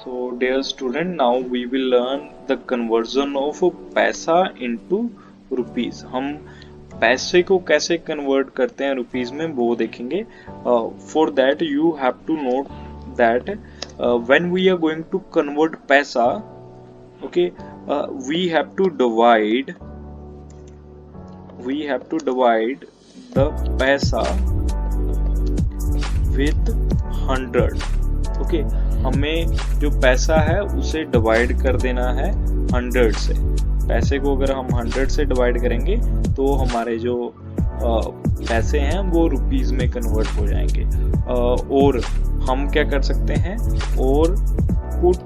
So dear student, now we will learn the conversion of पैसा into rupees. हम पैसे को कैसे कन्वर्ट करते हैं रुपीज में वो देखेंगे. For that you have to note that when we are going to convert पैसा, okay, we have to divide the पैसा with 100. ओके, हमें जो पैसा है उसे डिवाइड कर देना है 100 से. पैसे को अगर हम 100 से डिवाइड करेंगे तो हमारे जो पैसे हैं वो रुपीस में कन्वर्ट हो जाएंगे. और हम क्या कर सकते हैं, और पुट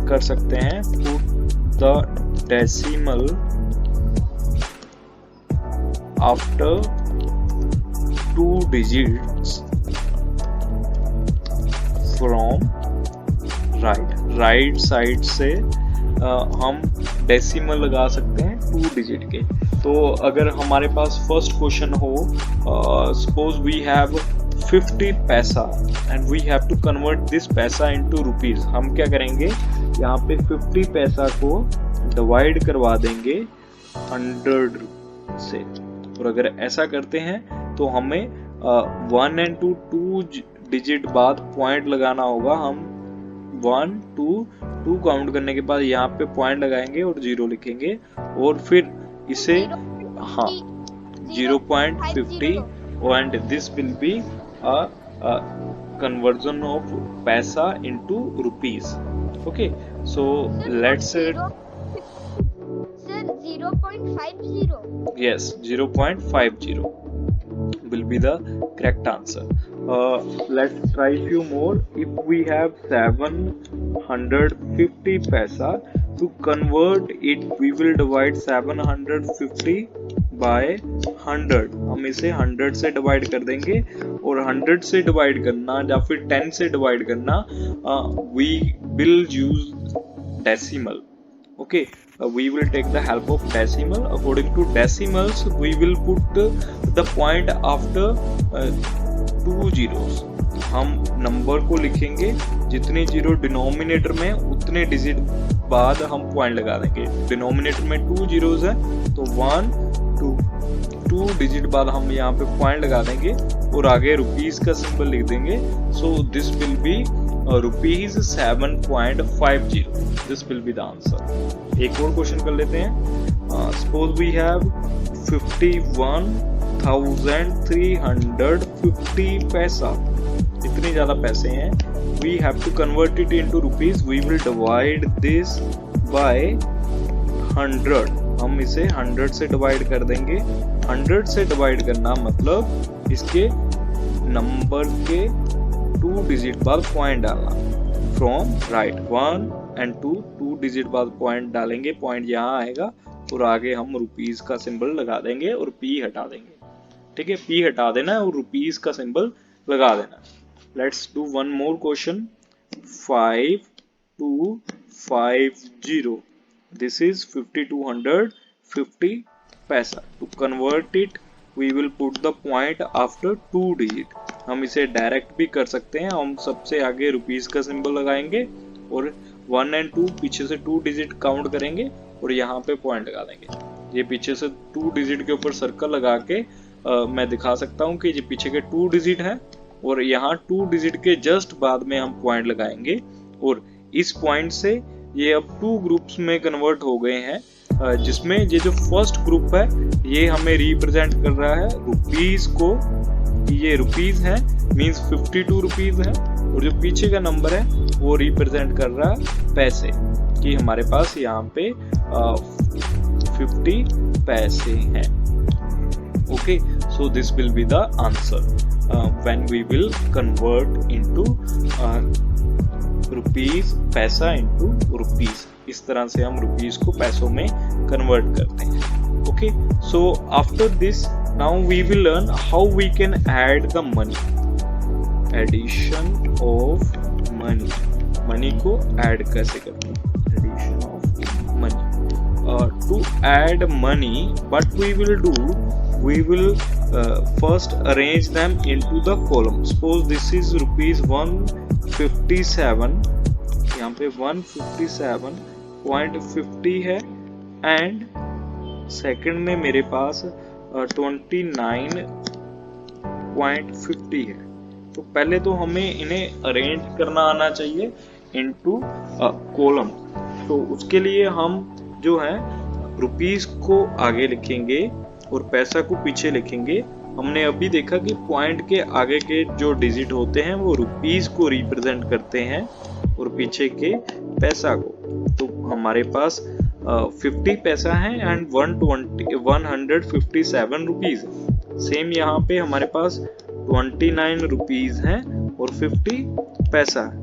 कर सकते हैं, put the decimal after 2 digits from right side से हम डेसिमल लगा सकते हैं 2 डिजिट के. तो अगर हमारे पास फर्स्ट क्वेश्चन हो, suppose we have 50 paisa and we have to convert this paisa into rupees. हम क्या करेंगे, यहाँ पे 50 पैसा को डिवाइड करवा देंगे 100 से. और अगर ऐसा करते हैं तो हमें 1 and 2 डिजिट बाद पॉइंट लगाना होगा. हम 1 2 काउंट करने के बाद यहाँ पे पॉइंट लगाएंगे और 0 लिखेंगे और फिर इसे 0.50 and this will be a conversion of पैसा into rupees. Okay, so let's 0.50. Yes, 0.50 will be the correct answer. Let's try few more. If we have 750 paisa, to convert it we will divide 750 by 100. हम इसे 100 से divide कर देंगे और 100 से divide करना या फिर 10 से डिवाइड करना, we will use decimal. Okay, we will take the help of decimal. According to decimals we will put the point after 2 zeros. हम नंबर को लिखेंगे, जितने जीरो डिनोमिनेटर में उतने डिजिट बाद हम पॉइंट लगा देंगे. डिनोमिनेटर में 2 zeros है तो 1 2 डिजिट बाद हम यहाँ पे पॉइंट लगा देंगे और आगे रुपीस का सिंबल लिख देंगे. सो this will B rupees 7.50. This will be the answer. एक और क्वेश्चन कर लेते हैं. सपोज वी हैव 51,350 पैसा. इतने ज्यादा पैसे हैं. We have to convert it into rupees. We will divide this by 100. हम इसे 100 से डिवाइड कर देंगे. 100 से डिवाइड करना मतलब इसके नंबर के 2 डिजिट बाद पॉइंट डालना. फ्रॉम राइट 1 and 2 डिजिट बाद पॉइंट डालेंगे, पॉइंट यहाँ आएगा और आगे हम रुपीस का सिंबल लगा देंगे और पी हटा देंगे. ठीक है, पी हटा देना है और रुपीस का सिंबल लगा देना. Let's do one more question. 5250. This is 5250 paisa. To convert it we will put the point after 2 digit. हम इसे डायरेक्ट भी कर सकते हैं. हम सबसे आगे रुपीस का सिंबल लगाएंगे और 1 and 2 पीछे से 2 डिजिट काउंट करेंगे और यहाँ पे पॉइंट लगा देंगे. ये पीछे से 2 डिजिट के ऊपर सर्कल लगा के मैं दिखा सकता हूँ कि ये पीछे के 2 डिजिट हैं और यहाँ 2 डिजिट के जस्ट बाद में हम पॉइंट लगाएंगे और इस पॉइंट से ये अब 2 ग्रुप्स में कन्वर्ट हो गए हैं, जिसमें ये जो फर्स्ट ग्रुप है ये हमें रिप्रेजेंट कर रहा है रुपीस को. ये रुपीस है, मींस 52 रुपीस है. और जो पीछे का नंबर है वो रिप्रेजेंट कर रहा है पैसे कि हमारे पास यहाँ पे 50 पैसे हैं. Okay, so this will be the answer when we will convert into rupees, paisa into rupees. इस तरह से हम रुपीस को पैसों में कन्वर्ट करते हैं. Okay, so after this now we will learn how we can add the money. Addition of money. Money को ऐड कैसे करते हैं? Addition of money. To add money, what we will do, we will first arrange them into the column. Suppose this is rupees 157 यहाँ पे 157.50 है and second में मेरे पास 29.50 है। तो पहले तो हमें इन्हें अरेंज करना आना चाहिए इनटू कॉलम। तो उसके लिए हम जो है रुपीस को आगे लिखेंगे और पैसा को पीछे लिखेंगे। हमने अभी देखा कि पॉइंट के आगे के जो डिजिट होते हैं वो रुपीस को रिप्रेजेंट करते हैं और पीछे के पैसा को। तो हमारे पास 50 पैसा है एंड 157 रुपीज। सेम यहाँ पे हमारे पास 29 रुपीज हैं और 50 पैसा है।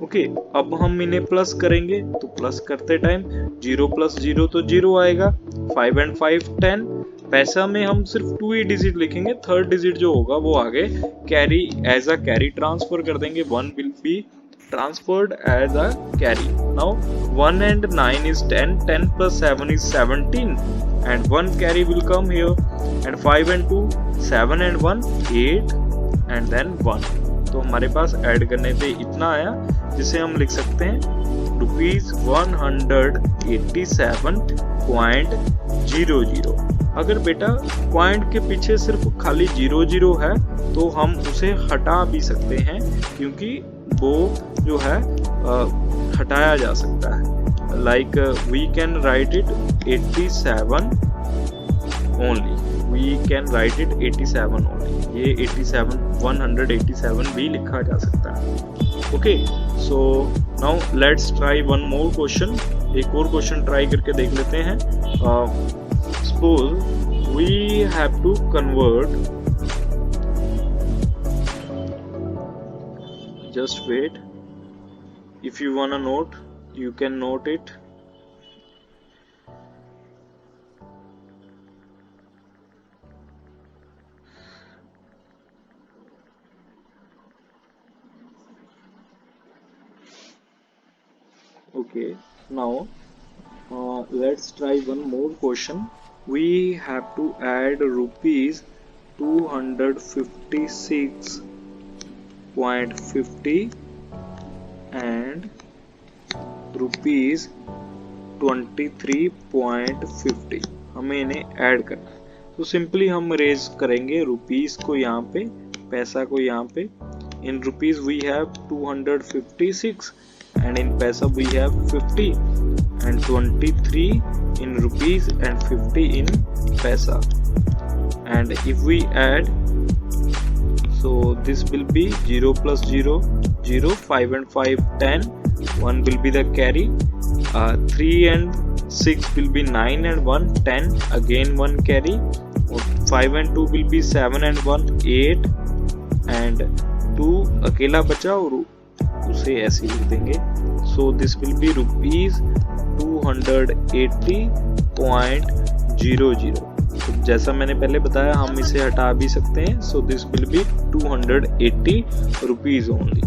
ओके, अब हम इन्हें प्लस करेंगे तो प्लस करते टाइम 0 + 0 तो 0 आएगा। 5 and 5 10। पैसा में हम सिर्फ 2 ही डिजिट लिखेंगे, थर्ड डिजिट जो होगा वो आगे carry as a carry transfer कर देंगे। 1 will be transferred as a carry. Now 1 and 9 is 10, 10 + 7 is 17 and 1 carry will come here and 5 and 2 7 and 1 8 and then 1। तो हमारे पास ऐड करने पे इतना आया जिसे हम लिख सकते हैं ₹187.00। अगर बेटा पॉइंट के पीछे सिर्फ खाली 00 है तो हम उसे हटा भी सकते हैं क्योंकि वो जो है हटाया जा सकता है। Like we can write it 87 only, we can write it 87 only. ये 87 187 भी लिखा जा सकता है। Okay, so now let's try one more question. एक और क्वेश्चन ट्राई करके देख लेते हैं। Suppose we have to convert, just wait, if you wanna note you can note it। Okay, now let's try one more question. We have to add rupees 256.50 and rupees 23.50। हमें इन्हें add करना है तो simply हम raise करेंगे rupees को यहाँ पे, पैसा को यहाँ पे। In rupees we have 256 and in paisa we have 50 and 23 in rupees and 50 in paisa, and if we add, so this will be 0 + 0 0, 5 and 5 10, 1 will be the carry, 3 and 6 will be 9 and 1 10, again 1 carry, 5 and 2 will be 7 and 1 8 and 2 अकेला बचा और उसे ऐसे लिख देंगे। सो this will B ₹280.00। तो जैसा मैंने पहले बताया हम इसे हटा भी सकते हैं। सो this will B 280 rupees only.